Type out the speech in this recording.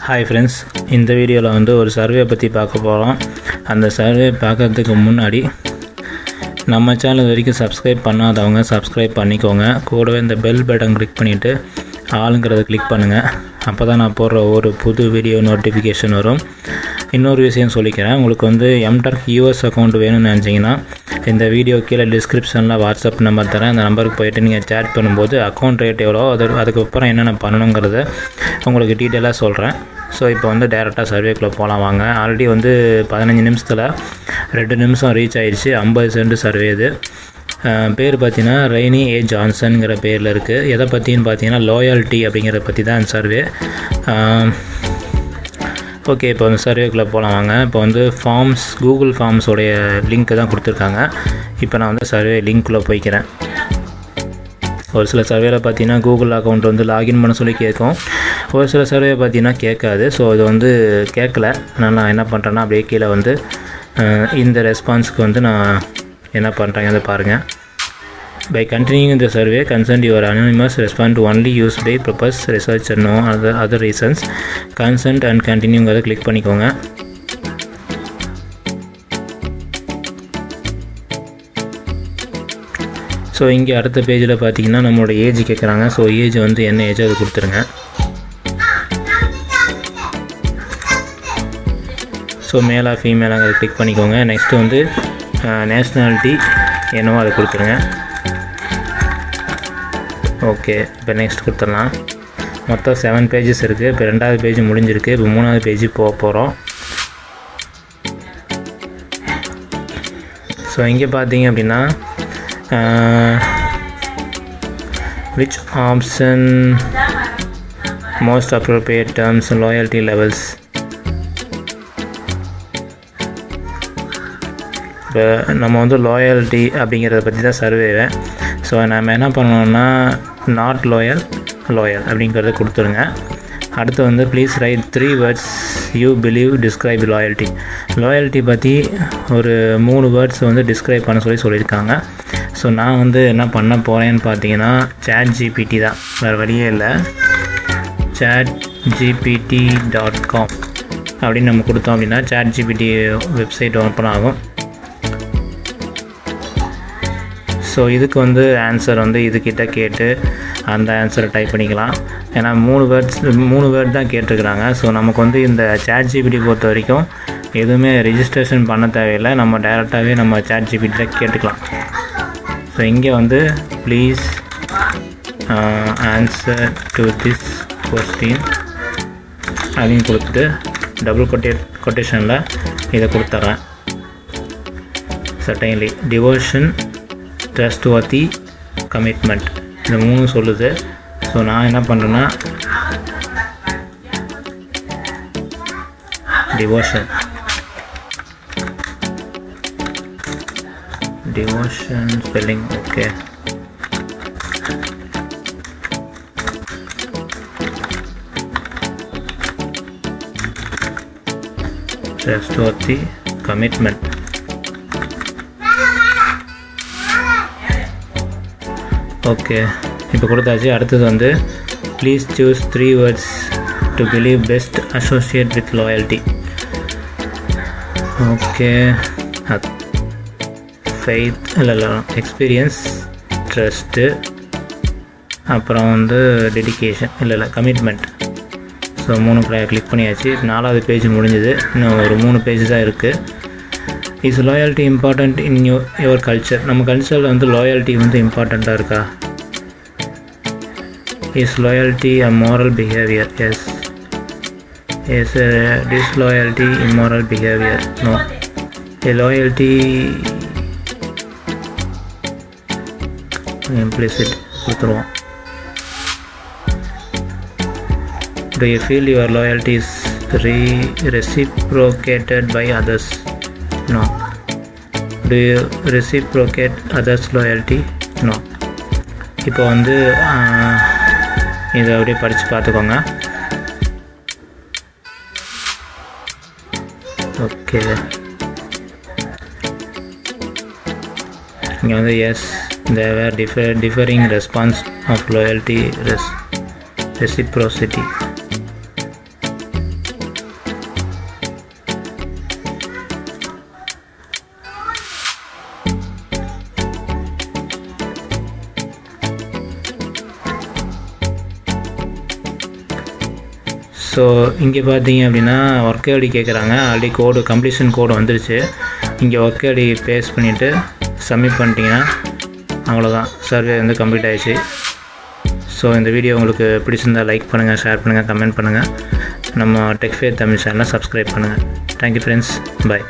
Hi friends, இந்த வீடியோவில் வந்து ஒரு சர்வே பற்றி பார்க்க போகிறோம். அந்த சர்வே பார்க்கறதுக்கு முன்னாடி நம்ம சேனல் வரைக்கும் சப்ஸ்கிரைப் பண்ணாதவங்க சப்ஸ்கிரைப் பண்ணிக்கோங்க. கூடவே இந்த பெல் பட்டன் கிளிக் பண்ணிவிட்டு ஆளுங்கிறத கிளிக் பண்ணுங்கள். அப்போ தான் நான் போடுற ஒரு புது வீடியோ நோட்டிஃபிகேஷன் வரும். இன்னொரு விஷயம் சொல்லிக்கிறேன், உங்களுக்கு வந்து எம்டர்க் யூஎஸ் அக்கௌண்ட் வேணும்னு நினச்சிங்கன்னா இந்த வீடியோ கீழே டிஸ்கிரிப்ஷனில் வாட்ஸ்அப் நம்பர் தரேன். அந்த நம்பருக்கு போய்ட்டு நீங்கள் சேட் பண்ணும்போது அக்கௌண்ட் ரேட் எவ்வளோ அதுக்கப்புறம் என்னென்ன பண்ணணுங்கிறத உங்களுக்கு டீட்டெயிலாக சொல்கிறேன். ஸோ இப்போ வந்து டேரெக்டாக சர்வேக்குள்ளே போகலாம் வாங்க. ஆல்ரெடி வந்து 15 நிமிஷத்தில் 2 நிமிஷம் ரீச் ஆகிடுச்சு. 50 சென்ட் சர்வே இது. பேர் பார்த்தீங்கன்னா ரெய்னி ஏ ஜான்சன்கிற பேரில் இருக்குது. எதை பற்றின்னு பார்த்தீங்கன்னா லாயல்ட்டி அப்படிங்கிறத பற்றி தான் அந்த சர்வே. ஓகே, இப்போ வந்து சர்வேக்குள்ளே போகலாம் வாங்க. இப்போ வந்து ஃபார்ம்ஸ், கூகுள் ஃபார்ம்ஸோடைய லிங்க்கு தான் கொடுத்துருக்காங்க. இப்போ நான் வந்து சர்வே லிங்க்குள்ளே போய்க்கிறேன். ஒரு சில சர்வேயில் பார்த்தீங்கன்னா கூகுள் அக்கௌண்ட் வந்து லாகின் பண்ண சொல்லி கேட்கும். ஒரு சில சர்வே பார்த்தீங்கன்னா கேட்காது. ஸோ இது வந்து கேட்கல. அதனால் நான் என்ன பண்ணுறேன்னா அப்படியே கீழே வந்து இந்த ரெஸ்பான்ஸுக்கு வந்து நான் என்ன பண்ணுறேங்க அதை பாருங்கள். By continuing the survey, consent your anonymous respond to only use by purpose research and no other reasons. Consent and continuing அதை கிளிக் பண்ணிக்கோங்க. ஸோ இங்கே அடுத்த பேஜில் பார்த்தீங்கன்னா நம்மளோட ஏஜ் கேட்குறாங்க. ஸோ ஏஜ் வந்து என்ன ஏஜ் அது கொடுத்துருங்க. ஸோ மேலா ஃபீமேலாக அதை கிளிக் பண்ணிக்கோங்க. நெக்ஸ்ட்டு வந்து நேஷ்னாலிட்டி என்னவோ அதை கொடுத்துருங்க. ஓகே, இப்போ நெக்ஸ்ட் கொடுத்துடலாம். மொத்தம் 7 பேஜஸ் இருக்குது. இப்போ 2வது பேஜ் முடிஞ்சிருக்கு. இப்போ 3வது பேஜ் போக போகிறோம். ஸோ இங்கே பார்த்தீங்க அப்படின்னா which option most appropriate terms loyalty levels. இப்போ நம்ம வந்து லாயல்ட்டி அப்படிங்கிறத பற்றி தான் சர்வேவேன். ஸோ நம்ம என்ன பண்ணோம்னா நாட் லாயல் அப்படிங்கிறத கொடுத்துருங்க. அடுத்து வந்து please write 3 words you believe describe loyalty. Loyalty பற்றி ஒரு 3 வேர்ட்ஸ் வந்து டிஸ்கிரைப் பண்ண சொல்லியிருக்காங்க. ஸோ நான் வந்து என்ன பண்ண போகிறேன்னு பார்த்தீங்கன்னா ChatGPT தான், வேறு வழியே இல்லை. chatgpt.com அப்படின்னு நம்ம கொடுத்தோம் அப்படின்னா ChatGPT வெப்சைட் ஓப்பன் ஆகும். ஸோ இதுக்கு வந்து ஆன்சர் வந்து இதுக்கிட்ட கேட்டு அந்த ஆன்சரை டைப் பண்ணிக்கலாம். ஏன்னா 3 வேர்ட் தான் கேட்டிருக்கிறாங்க. ஸோ நமக்கு வந்து இந்த ChatGPT பொறுத்த வரைக்கும் எதுவுமே ரெஜிஸ்ட்ரேஷன் பண்ண தேவையில்லை. நம்ம டைரெக்டாகவே நம்ம ChatGPT கேட்டுக்கலாம். ஸோ இங்கே வந்து please answer to this question அப்படின்னு கொடுத்துட்டு டபுள் கொட்டேஷனில் இதை கொடுத்துட்றேன். சர்டைன்லி, டிவோஷன், ட்ரஸ்ட்வர்த்தி, கமிட்மெண்ட், இந்த 3 சொல்லுது. ஸோ நான் என்ன பண்ணுறேன்னா devotion spelling okay. Trustworthy, commitment. Okay, இப்போ கொடுத்தாச்சு. அடுத்தது வந்து please choose 3 words to believe best associate with loyalty. Okay, faith இல்லை எக்ஸ்பீரியன்ஸ், ட்ரஸ்ட்டு, அப்புறம் வந்து டெடிகேஷன் இல்லை கமிட்மெண்ட். ஸோ 3 கிளிக் பண்ணியாச்சு. 4வது பேஜ் முடிஞ்சது. இன்னும் ஒரு 3 பேஜ் தான் இருக்குது. Is loyalty important in your culture. நம்ம கல்ச்சரில் வந்து லாயல்ட்டி வந்து இம்பார்ட்டண்ட்டாக இருக்கா? Is loyalty a moral behavior? Yes. Is disloyalty immoral behavior? No. Loyalty implicit கொடுத்துருவோம். Do you feel your loyalty is reciprocated by others? No. Do you reciprocate others loyalty? No. இப்போ வந்து இதை அப்படியே படித்து பார்த்துக்கோங்க. ஓகே, இங்கே வந்து yes, there were differing response of loyalty reciprocity. So இங்கே பார்த்தீங்க அப்படின்னா ஒர்க் ஐடி கேட்குறாங்க. ஆல்ரெடி கோடு கம்ப்ளீஷன் கோடு வந்துருச்சு. இங்கே ஒர்க் ஐடி பேஸ்ட் பண்ணிவிட்டு சப்மிட் பண்ணிட்டீங்கன்னா அவ்வளோதான், சர்வே வந்து கம்ப்ளீட் ஆகிடுச்சு. ஸோ இந்த வீடியோ உங்களுக்கு பிடிச்சிருந்தால் லைக் பண்ணுங்கள், ஷேர் பண்ணுங்கள், கமெண்ட் பண்ணுங்கள். நம்ம டெக் ஃபேர் தமிழ் சேனலை சப்ஸ்கிரைப் பண்ணுங்கள். Thank you friends, by.